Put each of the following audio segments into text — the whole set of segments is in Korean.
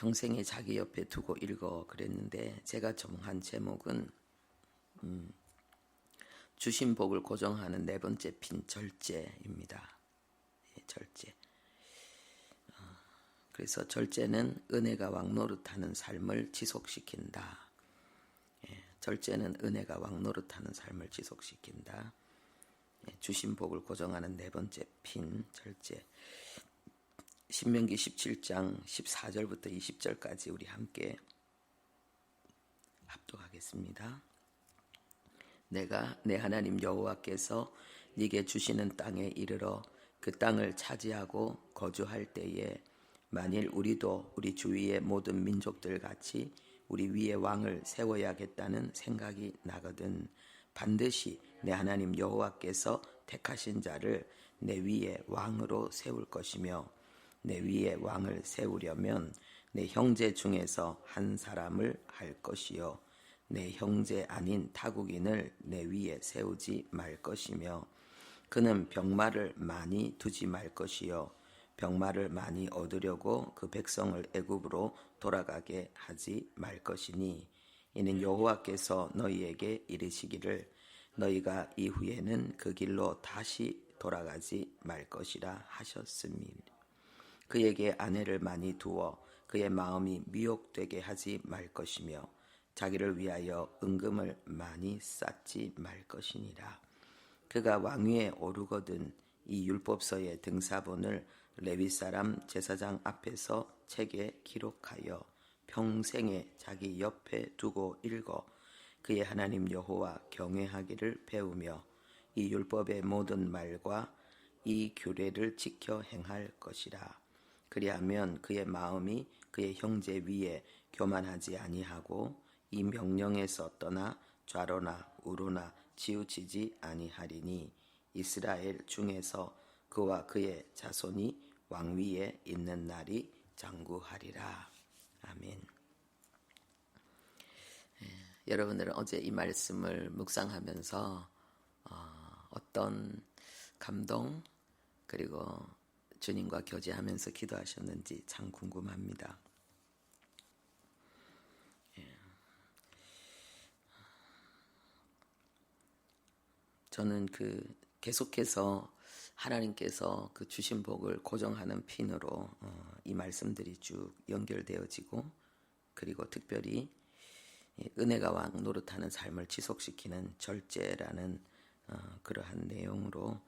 평생에 자기 옆에 두고 읽어 그랬는데 제가 정한 제목은 주신 복을 고정하는 네 번째 핀 절제입니다. 절제. 그래서 절제는 은혜가 왕노릇하는 삶을 지속시킨다. 절제는 은혜가 왕노릇하는 삶을 지속시킨다. 주신 복을 고정하는 네 번째 핀 절제. 신명기 17장 14절부터 20절까지 우리 함께 합독하겠습니다. 내가 내 하나님 여호와께서 네게 주시는 땅에 이르러 그 땅을 차지하고 거주할 때에 만일 우리도 우리 주위의 모든 민족들 같이 우리 위에 왕을 세워야겠다는 생각이 나거든 반드시 내 하나님 여호와께서 택하신 자를 내 위에 왕으로 세울 것이며 내 위에 왕을 세우려면 내 형제 중에서 한 사람을 할 것이요 내 형제 아닌 타국인을 내 위에 세우지 말 것이며 그는 병마를 많이 두지 말 것이요 병마를 많이 얻으려고 그 백성을 애굽으로 돌아가게 하지 말 것이니 이는 여호와께서 너희에게 이르시기를 너희가 이후에는 그 길로 다시 돌아가지 말 것이라 하셨습니다. 그에게 아내를 많이 두어 그의 마음이 미혹되게 하지 말 것이며 자기를 위하여 은금을 많이 쌓지 말 것이니라. 그가 왕위에 오르거든 이 율법서의 등사본을 레위 사람 제사장 앞에서 책에 기록하여 평생에 자기 옆에 두고 읽어 그의 하나님 여호와 경외하기를 배우며 이 율법의 모든 말과 이 규례를 지켜 행할 것이라. 그리하면 그의 마음이 그의 형제 위에 교만하지 아니하고 이 명령에서 떠나 좌로나 우로나 치우치지 아니하리니 이스라엘 중에서 그와 그의 자손이 왕위에 있는 날이 장구하리라. 아멘. 여러분들은 어제 이 말씀을 묵상하면서 어떤 감동 그리고 주님과 교제하면서 기도하셨는지 참 궁금합니다. 저는 계속해서 하나님께서 그 주신 복을 고정하는 핀으로 이 말씀들이 쭉 연결되어지고 그리고 특별히 은혜가 왕 노릇하는 삶을 지속시키는 절제라는 그러한 내용으로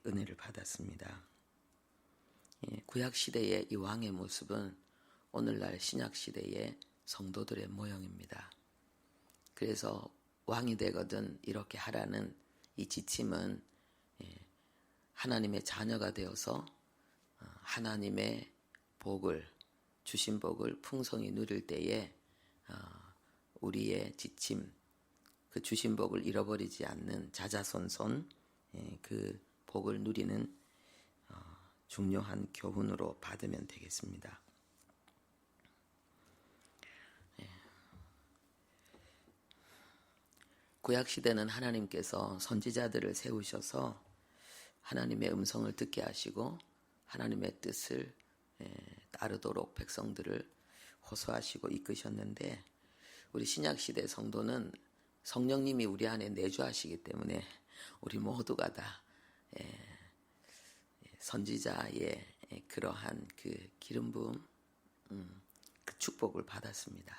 은혜를 받았습니다. 구약 시대의 이 왕의 모습은 오늘날 신약 시대의 성도들의 모형입니다. 그래서 왕이 되거든 이렇게 하라는 이 지침은 하나님의 자녀가 되어서 하나님의 복을 주신 복을 풍성히 누릴 때에 우리의 지침 그 주신 복을 잃어버리지 않는 자자손손 그 복을 누리는 중요한 교훈으로 받으면 되겠습니다. 구약시대는 하나님께서 선지자들을 세우셔서 하나님의 음성을 듣게 하시고 하나님의 뜻을 따르도록 백성들을 호소하시고 이끄셨는데 우리 신약시대 성도는 성령님이 우리 안에 내주하시기 때문에 우리 모두가 다 선지자의 그러한 그 기름 부음 그 축복을 받았습니다.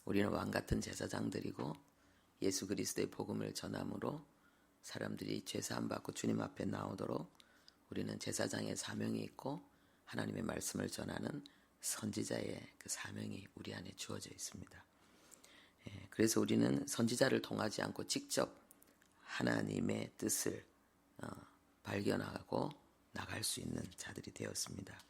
우리는 왕같은 제사장들이고 예수 그리스도의 복음을 전함으로 사람들이 죄사함 받고 주님 앞에 나오도록 우리는 제사장의 사명이 있고 하나님의 말씀을 전하는 선지자의 그 사명이 우리 안에 주어져 있습니다. 그래서 우리는 선지자를 통하지 않고 직접 하나님의 뜻을 발견하고 나갈 수 있는 자들이 되었습니다.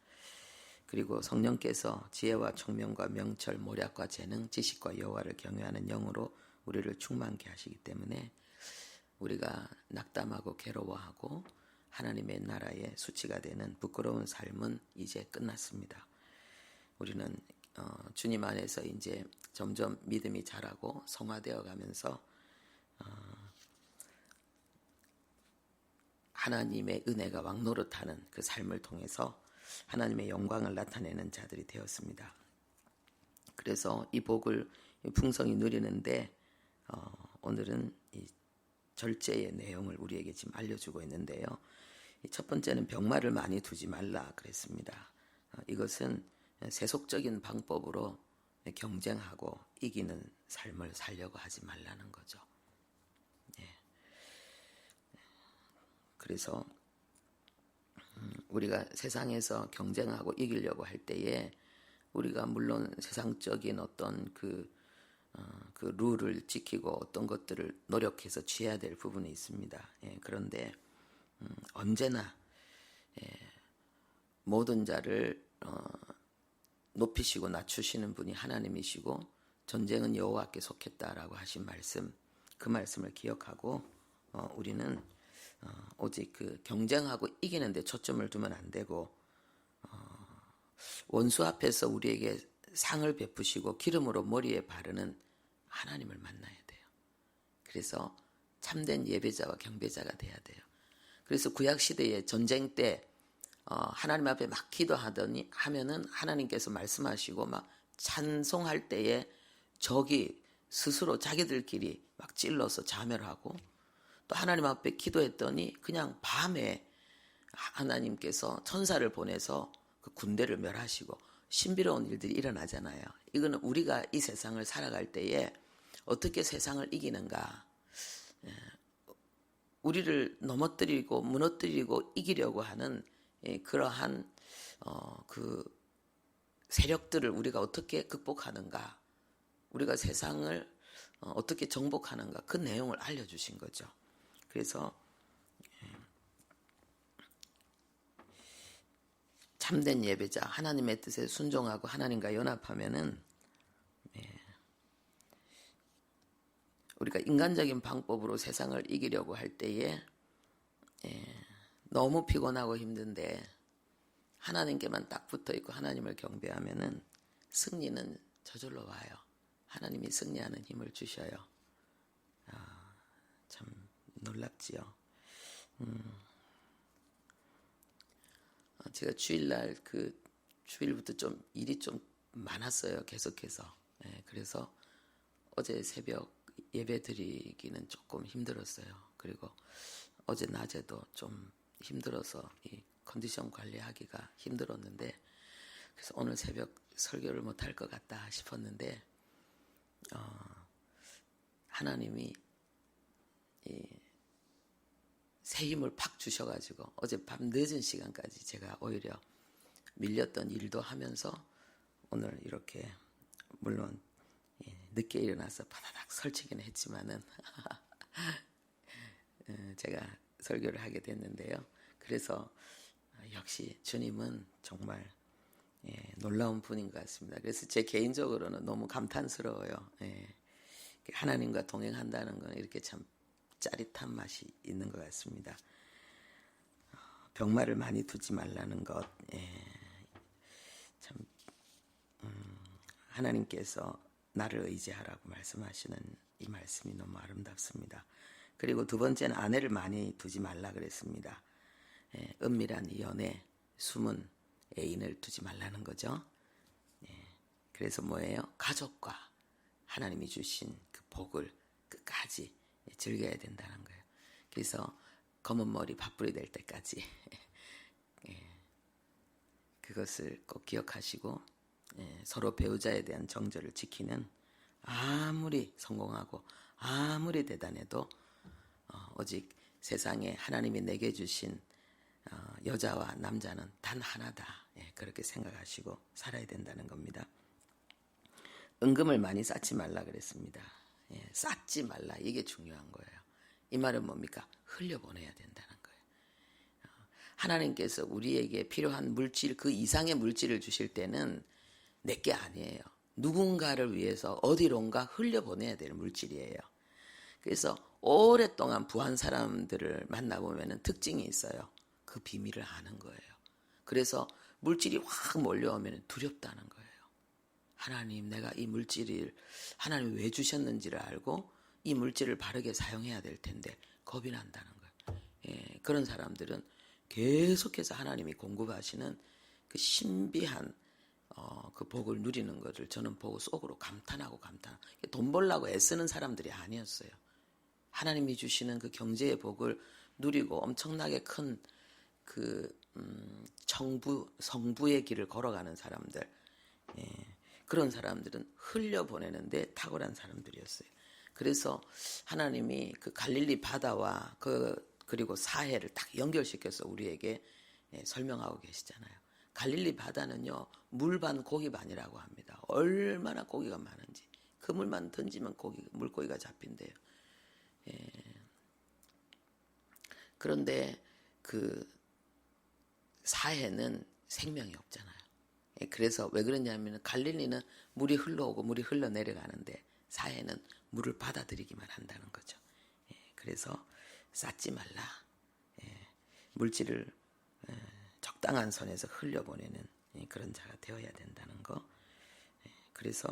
그리고 성령께서 지혜와 총명과 명철, 모략과 재능, 지식과 여호와를 경외하는 영으로 우리를 충만케 하시기 때문에 우리가 낙담하고 괴로워하고 하나님의 나라의 수치가 되는 부끄러운 삶은 이제 끝났습니다. 우리는 주님 안에서 이제 점점 믿음이 자라고 성화되어 가면서 하나님의 은혜가 왕노릇하는 그 삶을 통해서 하나님의 영광을 나타내는 자들이 되었습니다. 그래서 이 복을 풍성히 누리는데 오늘은 이 절제의 내용을 우리에게 지금 알려주고 있는데요. 첫 번째는 병마를 많이 두지 말라 그랬습니다. 이것은 세속적인 방법으로 경쟁하고 이기는 삶을 살려고 하지 말라는 거죠. 그래서 우리가 세상에서 경쟁하고 이기려고 할 때에 우리가 물론 세상적인 어떤 그 룰을 지키고 어떤 것들을 노력해서 취해야 될 부분이 있습니다. 그런데 언제나 모든 자를 높이시고 낮추시는 분이 하나님이시고 전쟁은 여호와께 속했다라고 하신 말씀, 그 말씀을 기억하고 우리는 오직 그 경쟁하고 이기는 데 초점을 두면 안 되고 원수 앞에서 우리에게 상을 베푸시고 기름으로 머리에 바르는 하나님을 만나야 돼요. 그래서 참된 예배자와 경배자가 돼야 돼요. 그래서 구약시대의 전쟁 때 하나님 앞에 막 기도하더니 하면은 하나님께서 말씀하시고 막 찬송할 때에 적이 스스로 자기들끼리 막 찔러서 자멸하고 또 하나님 앞에 기도했더니 그냥 밤에 하나님께서 천사를 보내서 그 군대를 멸하시고 신비로운 일들이 일어나잖아요. 이거는 우리가 이 세상을 살아갈 때에 어떻게 세상을 이기는가, 우리를 넘어뜨리고 무너뜨리고 이기려고 하는 그러한 그 세력들을 우리가 어떻게 극복하는가, 우리가 세상을 어떻게 정복하는가, 그 내용을 알려주신 거죠. 그래서 참된 예배자, 하나님의 뜻에 순종하고 하나님과 연합하면은 우리가 인간적인 방법으로 세상을 이기려고 할 때에 너무 피곤하고 힘든데 하나님께만 딱 붙어있고 하나님을 경배하면은 승리는 저절로 와요. 하나님이 승리하는 힘을 주셔요. 참 놀랍지요. 제가 주일날 그 주일부터 좀 일이 좀 많았어요. 계속해서. 그래서 어제 새벽 예배 드리기는 조금 힘들었어요. 그리고 어제 낮에도 좀 힘들어서 이 컨디션 관리하기가 힘들었는데, 그래서 오늘 새벽 설교를 못할 것 같다 싶었는데 하나님이 새 힘을 팍 주셔가지고 어제 밤 늦은 시간까지 제가 오히려 밀렸던 일도 하면서 오늘 이렇게 물론 늦게 일어나서 바다닥 설치기는 했지만은 제가 설교를 하게 됐는데요. 그래서 역시 주님은 정말 놀라운 분인 것 같습니다. 그래서 제 개인적으로는 너무 감탄스러워요. 하나님과 동행한다는 건 이렇게 참 짜릿한 맛이 있는 것 같습니다. 병마를 많이 두지 말라는 것, 참 하나님께서 나를 의지하라고 말씀하시는 이 말씀이 너무 아름답습니다. 그리고 두 번째는 아내를 많이 두지 말라 그랬습니다. 은밀한 이 연애, 숨은 애인을 두지 말라는 거죠. 그래서 뭐예요? 가족과 하나님이 주신 그 복을 끝까지 즐겨야 된다는 거예요. 그래서 검은 머리 밥풀이 될 때까지 그것을 꼭 기억하시고 서로 배우자에 대한 정절을 지키는, 아무리 성공하고 아무리 대단해도 오직 세상에 하나님이 내게 주신 여자와 남자는 단 하나다. 그렇게 생각하시고 살아야 된다는 겁니다. 은금을 많이 쌓지 말라 그랬습니다. 쌓지 말라, 이게 중요한 거예요. 이 말은 뭡니까? 흘려보내야 된다는 거예요. 하나님께서 우리에게 필요한 물질, 그 이상의 물질을 주실 때는 내게 아니에요. 누군가를 위해서 어디론가 흘려보내야 될 물질이에요. 그래서 오랫동안 부한 사람들을 만나보면 특징이 있어요. 그 비밀을 아는 거예요. 그래서 물질이 확 몰려오면 두렵다는 거예요. 하나님, 내가 이 물질을 하나님 왜 주셨는지를 알고 이 물질을 바르게 사용해야 될 텐데 겁이 난다는 거예요. 그런 사람들은 계속해서 하나님이 공급하시는 그 신비한 그 복을 누리는 것을 저는 보고 속으로 감탄하고 돈 벌려고 애쓰는 사람들이 아니었어요. 하나님이 주시는 그 경제의 복을 누리고 엄청나게 큰 그 성부의 길을 걸어가는 사람들, 그런 사람들은 흘려보내는데 탁월한 사람들이었어요. 그래서 하나님이 그 갈릴리 바다와 그리고 사해를 딱 연결시켜서 우리에게 설명하고 계시잖아요. 갈릴리 바다는요, 물 반 고기 반이라고 합니다. 얼마나 고기가 많은지. 그물만 던지면 물고기가 잡힌대요. 그런데 그 사해는 생명이 없잖아요. 그래서 왜 그러냐면 갈릴리는 물이 흘러오고 물이 흘러내려가는데 사해는 물을 받아들이기만 한다는 거죠. 그래서 쌓지 말라. 물질을 적당한 선에서 흘려보내는 그런 자가 되어야 된다는 거. 그래서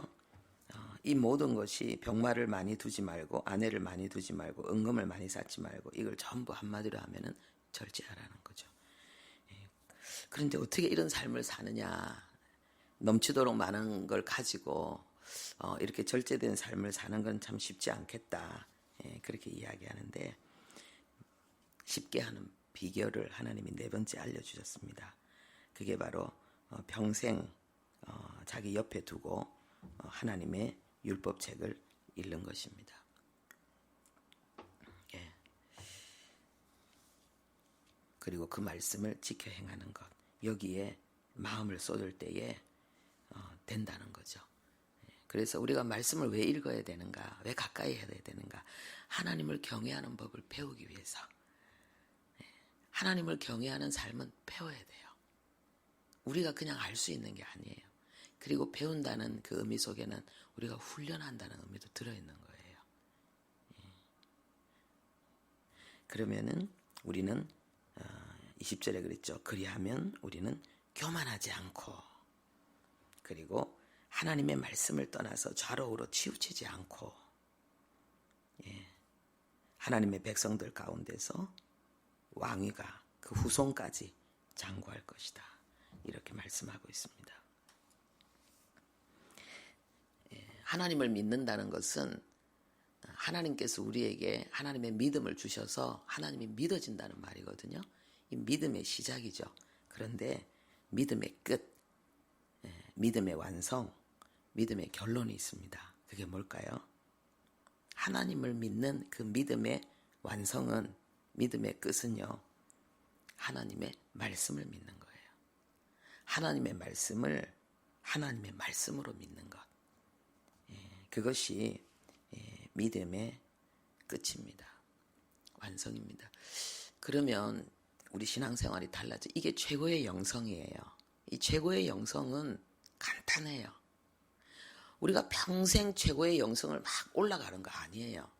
이 모든 것이 병마를 많이 두지 말고 아내를 많이 두지 말고 은금을 많이 쌓지 말고 이걸 전부 한마디로 하면은 절제하라는 거죠. 그런데 어떻게 이런 삶을 사느냐. 넘치도록 많은 걸 가지고 이렇게 절제된 삶을 사는 건 참 쉽지 않겠다. 그렇게 이야기하는데 쉽게 하는 비결을 하나님이 4번째 알려주셨습니다. 그게 바로 평생 자기 옆에 두고 하나님의 율법책을 읽는 것입니다. 그리고 그 말씀을 지켜 행하는 것. 여기에 마음을 쏟을 때에 된다는 거죠. 그래서 우리가 말씀을 왜 읽어야 되는가? 왜 가까이 해야 되는가? 하나님을 경외하는 법을 배우기 위해서. 하나님을 경외하는 삶은 배워야 돼요. 우리가 그냥 알 수 있는 게 아니에요. 그리고 배운다는 그 의미 속에는 우리가 훈련한다는 의미도 들어있는 거예요. 그러면은 우리는 20절에 그랬죠. 그리하면 우리는 교만하지 않고 그리고 하나님의 말씀을 떠나서 좌로우로 치우치지 않고 하나님의 백성들 가운데서 왕위가 그 후손까지 장구할 것이다. 이렇게 말씀하고 있습니다. 하나님을 믿는다는 것은 하나님께서 우리에게 하나님의 믿음을 주셔서 하나님이 믿어진다는 말이거든요. 이 믿음의 시작이죠. 그런데 믿음의 끝, 믿음의 완성, 믿음의 결론이 있습니다. 그게 뭘까요? 하나님을 믿는 그 믿음의 완성은, 믿음의 끝은요, 하나님의 말씀을 믿는 거예요. 하나님의 말씀을 하나님의 말씀으로 믿는 것. 그것이 믿음의 끝입니다. 완성입니다. 그러면 우리 신앙생활이 달라져. 이게 최고의 영성이에요. 이 최고의 영성은 간단해요. 우리가 평생 최고의 영성을 막 올라가는 거 아니에요.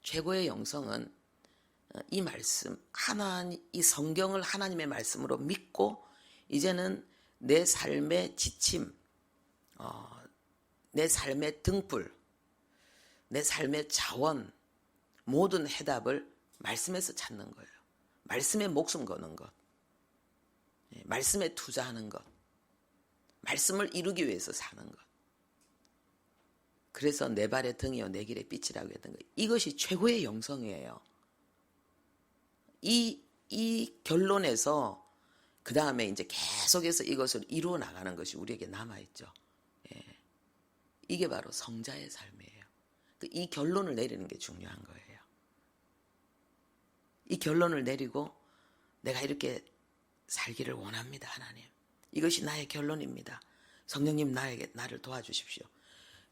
최고의 영성은 이 말씀, 이 성경을 하나님의 말씀으로 믿고 이제는 내 삶의 지침, 내 삶의 등불, 내 삶의 자원, 모든 해답을 말씀에서 찾는 거예요. 말씀에 목숨 거는 것, 말씀에 투자하는 것, 말씀을 이루기 위해서 사는 것. 그래서 내 발의 등이요 내 길의 빛이라고 했던 거예요. 이것이 최고의 영성이에요. 이 결론에서 그 다음에 이제 계속해서 이것을 이루어 나가는 것이 우리에게 남아있죠. 이게 바로 성자의 삶이에요. 이 결론을 내리는 게 중요한 거예요. 이 결론을 내리고 내가 이렇게 살기를 원합니다, 하나님. 이것이 나의 결론입니다. 성령님 나를 도와주십시오.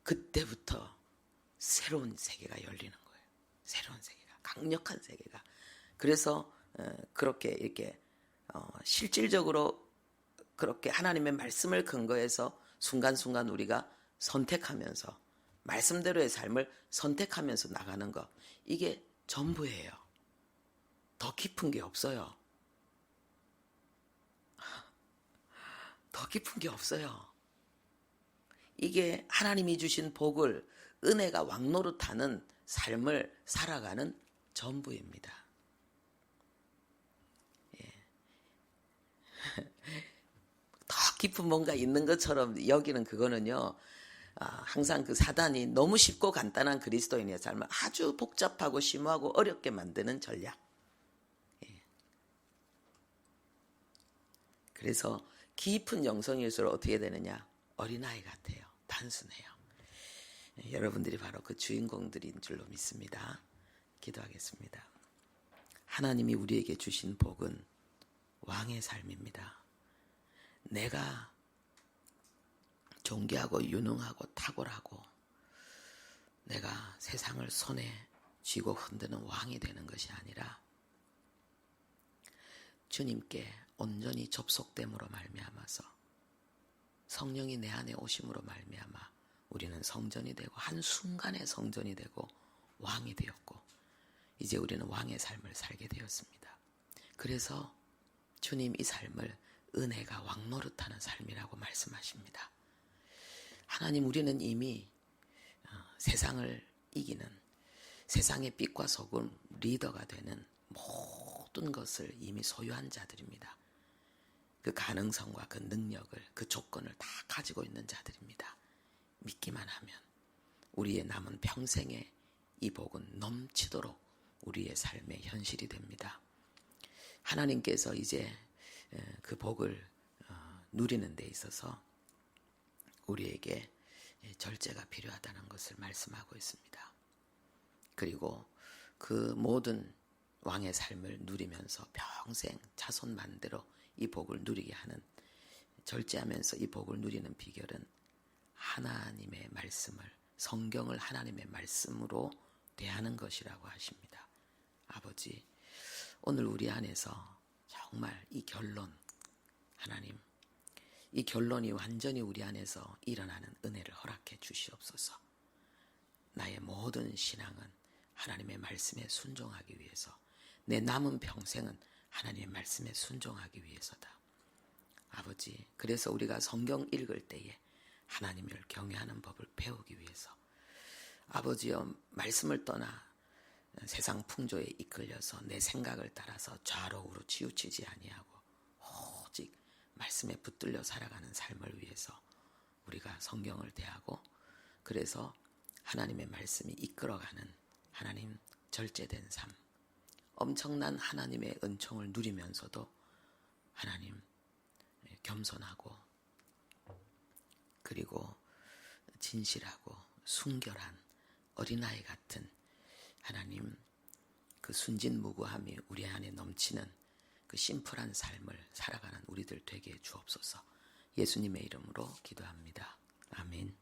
그때부터 새로운 세계가 열리는 거예요. 새로운 세계가, 강력한 세계가. 그래서 그렇게 이렇게 실질적으로 그렇게 하나님의 말씀을 근거해서 순간순간 우리가 선택하면서 말씀대로의 삶을 선택하면서 나가는 것, 이게 전부예요. 더 깊은 게 없어요. 더 깊은 게 없어요. 이게 하나님이 주신 복을, 은혜가 왕노릇하는 삶을 살아가는 전부입니다. 더 깊은 뭔가 있는 것처럼 여기는 그거는요. 항상 그 사단이 너무 쉽고 간단한 그리스도인의 삶을 아주 복잡하고 심오하고 어렵게 만드는 전략. 그래서 깊은 영성일수록 어떻게 되느냐? 어린아이 같아요. 단순해요. 여러분들이 바로 그 주인공들인 줄로 믿습니다. 기도하겠습니다. 하나님이 우리에게 주신 복은 왕의 삶입니다. 내가 존귀하고 유능하고 탁월하고 내가 세상을 손에 쥐고 흔드는 왕이 되는 것이 아니라 주님께 온전히 접속됨으로 말미암아서 성령이 내 안에 오심으로 말미암아 우리는 성전이 되고 한순간에 성전이 되고 왕이 되었고 이제 우리는 왕의 삶을 살게 되었습니다. 그래서 주님 이 삶을 은혜가 왕노릇하는 삶이라고 말씀하십니다. 하나님, 우리는 이미 세상을 이기는 세상의 빛과 소금 리더가 되는 모든 것을 이미 소유한 자들입니다. 그 가능성과 그 능력을, 그 조건을 다 가지고 있는 자들입니다. 믿기만 하면 우리의 남은 평생에 이 복은 넘치도록 우리의 삶의 현실이 됩니다. 하나님께서 이제 그 복을 누리는 데 있어서 우리에게 절제가 필요하다는 것을 말씀하고 있습니다. 그리고 그 모든 왕의 삶을 누리면서 평생 자손 만대로 이 복을 누리게 하는, 절제하면서 이 복을 누리는 비결은 하나님의 말씀을, 성경을 하나님의 말씀으로 대하는 것이라고 하십니다. 아버지, 오늘 우리 안에서 정말 이 결론, 하나님, 이 결론이 완전히 우리 안에서 일어나는 은혜를 허락해 주시옵소서. 나의 모든 신앙은 하나님의 말씀에 순종하기 위해서, 내 남은 평생은 하나님의 말씀에 순종하기 위해서다. 아버지, 그래서 우리가 성경 읽을 때에 하나님을 경외하는 법을 배우기 위해서, 아버지여, 말씀을 떠나 세상 풍조에 이끌려서 내 생각을 따라서 좌로 우로 치우치지 아니하고 오직 말씀에 붙들려 살아가는 삶을 위해서 우리가 성경을 대하고, 그래서 하나님의 말씀이 이끌어가는 하나님 절제된 삶, 엄청난 하나님의 은총을 누리면서도 하나님 겸손하고 그리고 진실하고 순결한 어린아이 같은 하나님 그 순진무구함이 우리 안에 넘치는 그 심플한 삶을 살아가는 우리들 되게 해 주옵소서. 예수님의 이름으로 기도합니다. 아멘.